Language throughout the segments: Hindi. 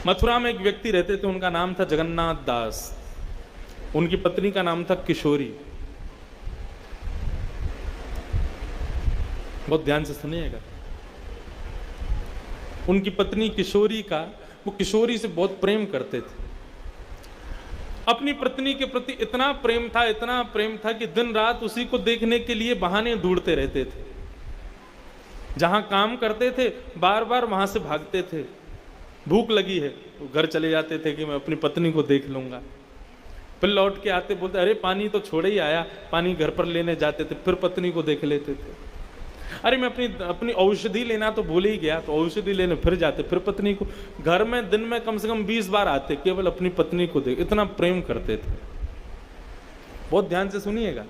मथुरा में एक व्यक्ति रहते थे, उनका नाम था जगन्नाथ दास। उनकी पत्नी का नाम था किशोरी। बहुत ध्यान से सुनिएगा। उनकी पत्नी किशोरी का, वो किशोरी से बहुत प्रेम करते थे। अपनी पत्नी के प्रति इतना प्रेम था, इतना प्रेम था कि दिन रात उसी को देखने के लिए बहाने ढूंढते रहते थे। जहां काम करते थे बार बार वहां से भागते थे। भूख लगी है तो घर चले जाते थे कि मैं अपनी पत्नी को देख लूंगा। फिर लौट के आते, बोलते अरे पानी तो छोड़े ही आया, पानी घर पर लेने जाते थे, फिर पत्नी को देख लेते थे। अरे मैं अपनी औषधि लेना तो भूल ही गया, तो औषधि लेने फिर जाते, फिर पत्नी को। घर में दिन में कम से कम 20 बार आते, केवल अपनी पत्नी को देख। इतना प्रेम करते थे। बहुत ध्यान से सुनिएगा।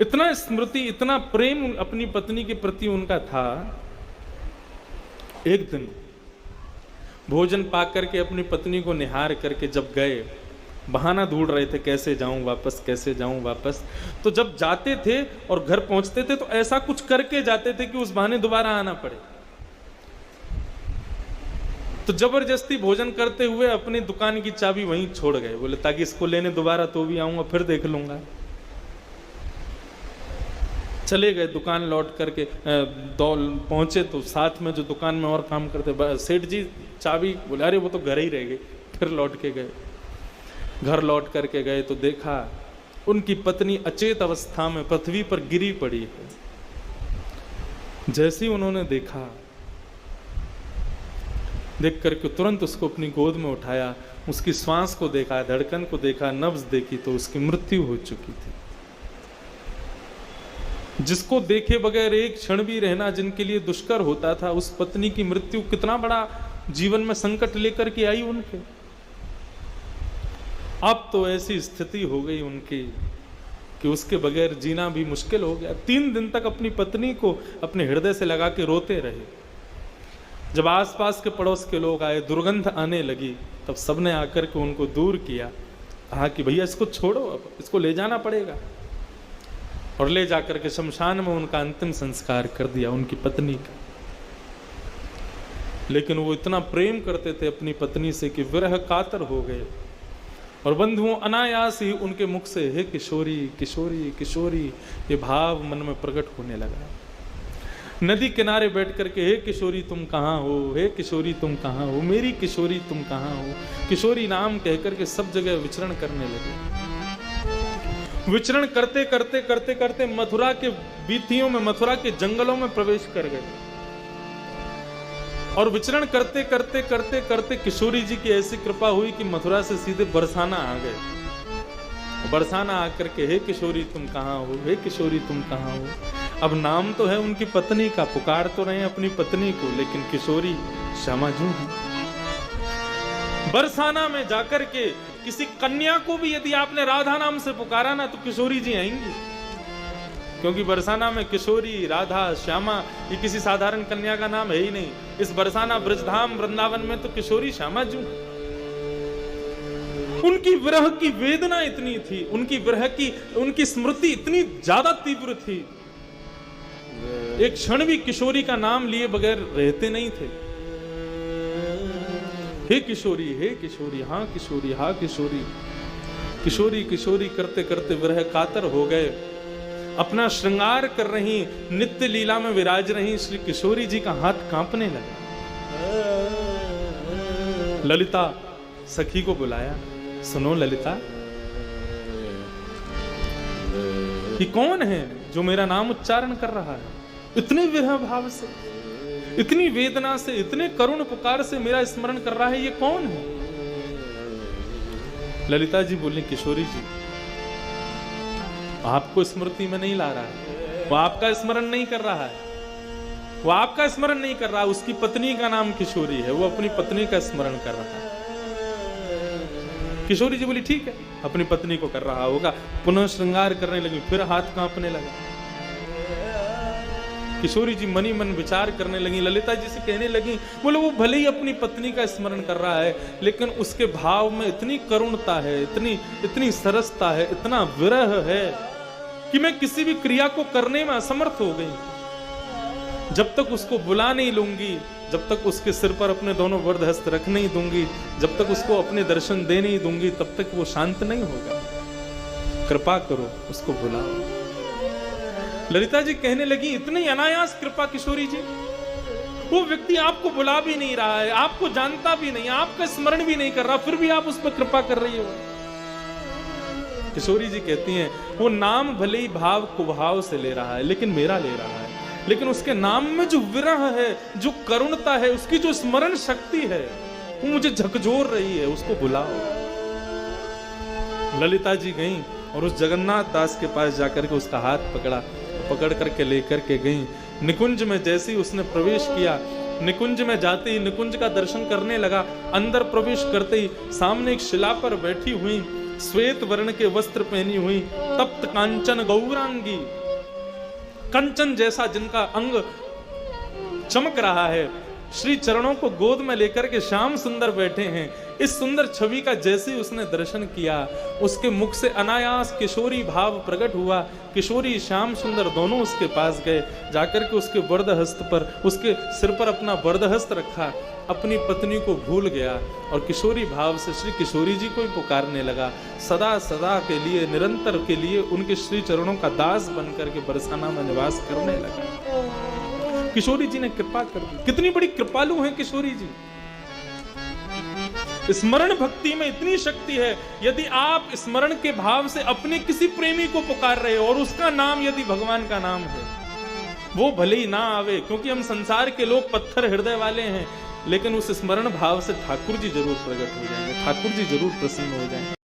इतना स्मृति, इतना प्रेम अपनी पत्नी के प्रति उनका था। एक दिन भोजन पाकर के अपनी पत्नी को निहार करके जब गए, बहाना ढूंढ रहे थे कैसे जाऊं वापस, कैसे जाऊं वापस। तो जब जाते थे और घर पहुंचते थे तो ऐसा कुछ करके जाते थे कि उस बहाने दोबारा आना पड़े। तो जबरदस्ती भोजन करते हुए अपनी दुकान की चाबी वहीं छोड़ गए। बोले ताकि इसको लेने दोबारा तो भी आऊंगा, फिर देख लूंगा। चले गए दुकान, लौट करके पहुंचे तो साथ में जो दुकान में और काम करते सेठ जी चाबी, बोले अरे वो तो घर ही रह गई। फिर लौट के गए। घर लौट करके गए तो देखा उनकी पत्नी अचेत अवस्था में पृथ्वी पर गिरी पड़ी है। जैसे ही उन्होंने देखा, देख करके तुरंत उसको अपनी गोद में उठाया, उसकी श्वास को देखा, धड़कन को देखा, नब्ज देखी तो उसकी मृत्यु हो चुकी थी। जिसको देखे बगैर एक क्षण भी रहना जिनके लिए दुष्कर होता था, उस पत्नी की मृत्यु कितना बड़ा जीवन में संकट लेकर के आई उनके। अब तो ऐसी स्थिति हो गई उनकी कि उसके बगैर जीना भी मुश्किल हो गया। 3 दिन तक अपनी पत्नी को अपने हृदय से लगा के रोते रहे। जब आसपास के पड़ोस के लोग आए, दुर्गंध आने लगी, तब सबने आकर के उनको दूर किया। कहा कि भैया इसको छोड़ो, अब इसको ले जाना पड़ेगा। और ले जाकर के शमशान में उनका अंतिम संस्कार कर दिया उनकी पत्नी का। लेकिन वो इतना प्रेम करते थे अपनी पत्नी से कि विरह कातर हो गए। और बंधुओं अनायास ही उनके मुख से हे किशोरी किशोरी किशोरी ये भाव मन में प्रकट होने लगा। नदी किनारे बैठ करके हे किशोरी तुम कहाँ हो, हे किशोरी तुम कहाँ हो, मेरी किशोरी तुम कहाँ हो, किशोरी नाम कहकर के सब जगह विचरण करने लगे। विचरण करते करते करते करते मथुरा के बीथियों में, मथुरा के जंगलों में प्रवेश कर गए। और विचरण करते करते करते करते किशोरी जी की ऐसी कृपा हुई कि मथुरा से सीधे बरसाना आ गए। बरसाना आकर के हे किशोरी तुम कहाँ हो, हे किशोरी तुम कहाँ हो। अब नाम तो है उनकी पत्नी का, पुकार तो रहे अपनी पत्नी को, लेकिन किशोरी श्यामा जू है। बरसाना में जाकर के किसी कन्या को भी यदि आपने राधा नाम से पुकारा ना तो किशोरी जी आएंगी। क्योंकि बरसाना में किशोरी, राधा, श्यामा ये किसी साधारण कन्या का नाम है ही नहीं। इस बरसाना ब्रजधाम वृंदावन में तो किशोरी श्यामा जू। उनकी विरह की वेदना इतनी थी, उनकी विरह की, उनकी स्मृति इतनी ज्यादा तीव्र थी, एक क्षण भी किशोरी का नाम लिए बगैर रहते नहीं थे। हे किशोरी, हे किशोरी, हाँ किशोरी, हाँ किशोरी। किशोरी किशोरी करते करते विरह कातर हो गए। अपना श्रृंगार कर रही, नित्य लीला में विराज रही श्री किशोरी जी का हाथ कांपने लगा। ललिता सखी को बुलाया, सुनो ललिता, ये कौन है जो मेरा नाम उच्चारण कर रहा है? इतने विरह भाव से, इतनी वेदना से, इतने करुण पुकार से मेरा स्मरण कर रहा है, ये कौन है? ललिता जी बोली किशोरी जी, आपको स्मृति में नहीं ला रहा है, वो आपका स्मरण नहीं कर रहा है, वो आपका स्मरण नहीं कर रहा, उसकी पत्नी का नाम किशोरी है, वो अपनी पत्नी का स्मरण कर रहा है। किशोरी जी बोली ठीक है, अपनी पत्नी को कर रहा होगा। पुनः श्रृंगार करने लगी, फिर हाथ कांपने लगा। किशोरी जी मनी मन विचार करने लगी, ललिता जी से कहने लगी, बोले वो भले ही अपनी पत्नी का स्मरण कर रहा है, लेकिन उसके भाव में इतनी करुणता है, इतनी सरसता है, इतना विरह है कि मैं किसी भी क्रिया को करने में असमर्थ हो गई। जब तक उसको बुला नहीं लूंगी, जब तक उसके सिर पर अपने दोनों वरद हस्त रख नहीं दूंगी, जब तक उसको अपने दर्शन दे नहीं दूंगी, तब तक वो शांत नहीं होगा। कृपा करो, उसको बुलाओ। ललिता जी कहने लगी, इतनी अनायास कृपा किशोरी जी, वो व्यक्ति आपको बुला भी नहीं रहा है, आपको जानता भी नहीं, आपका स्मरण भी नहीं कर रहा, फिर भी आप उस पर कृपा कर रही हो। किशोरी जी कहती हैं, वो नाम भले ही भाव कुभाव से ले रहा है, लेकिन मेरा ले रहा है, लेकिन उसके नाम में जो विरह है, जो करुणता है, उसकी जो स्मरण शक्ति है, वो मुझे झकझोर रही है, उसको बुलाओ। ललिता जी गईं और उस जगन्नाथ दास के पास जाकर के उसका हाथ पकड़ा, पकड़ करके लेकर के गईं। निकुंज में जैसे ही उसने प्रवेश किया, निकुंज में जाते ही निकुंज का दर्शन करने लगा। अंदर प्रवेश करते ही सामने एक शिला पर बैठी हुई, श्वेत वर्ण के वस्त्र पहनी हुई, तप्त कांचन गौरांगी, कंचन जैसा जिनका अंग चमक रहा है, श्री चरणों को गोद में लेकर के श्याम सुंदर बैठे हैं। इस सुंदर छवि का जैसे ही उसने दर्शन किया, उसके मुख से अनायास किशोरी भाव प्रकट हुआ। किशोरी श्याम सुंदर दोनों उसके पास गए, जाकर के उसके वरद हस्त पर, उसके सिर पर अपना वरद हस्त रखा, अपनी पत्नी को भूल गया और किशोरी भाव से श्री किशोरी जी को ही पुकारने लगा। सदा सदा के लिए, निरंतर के लिए उनके श्री चरणों का दास बनकर के बरसाना में निवास करने लगा। किशोरी जी ने कृपा कर दी। कितनी बड़ी कृपालु हैं किशोरी जी। स्मरण भक्ति में इतनी शक्ति है, यदि आप स्मरण के भाव से अपने किसी प्रेमी को पुकार रहे हो और उसका नाम यदि भगवान का नाम है, वो भले ही ना आवे, क्योंकि हम संसार के लोग पत्थर हृदय वाले हैं, लेकिन उस स्मरण भाव से ठाकुर जी जरूर प्रकट हो जाएंगे, ठाकुर जी जरूर प्रसन्न हो जाएंगे।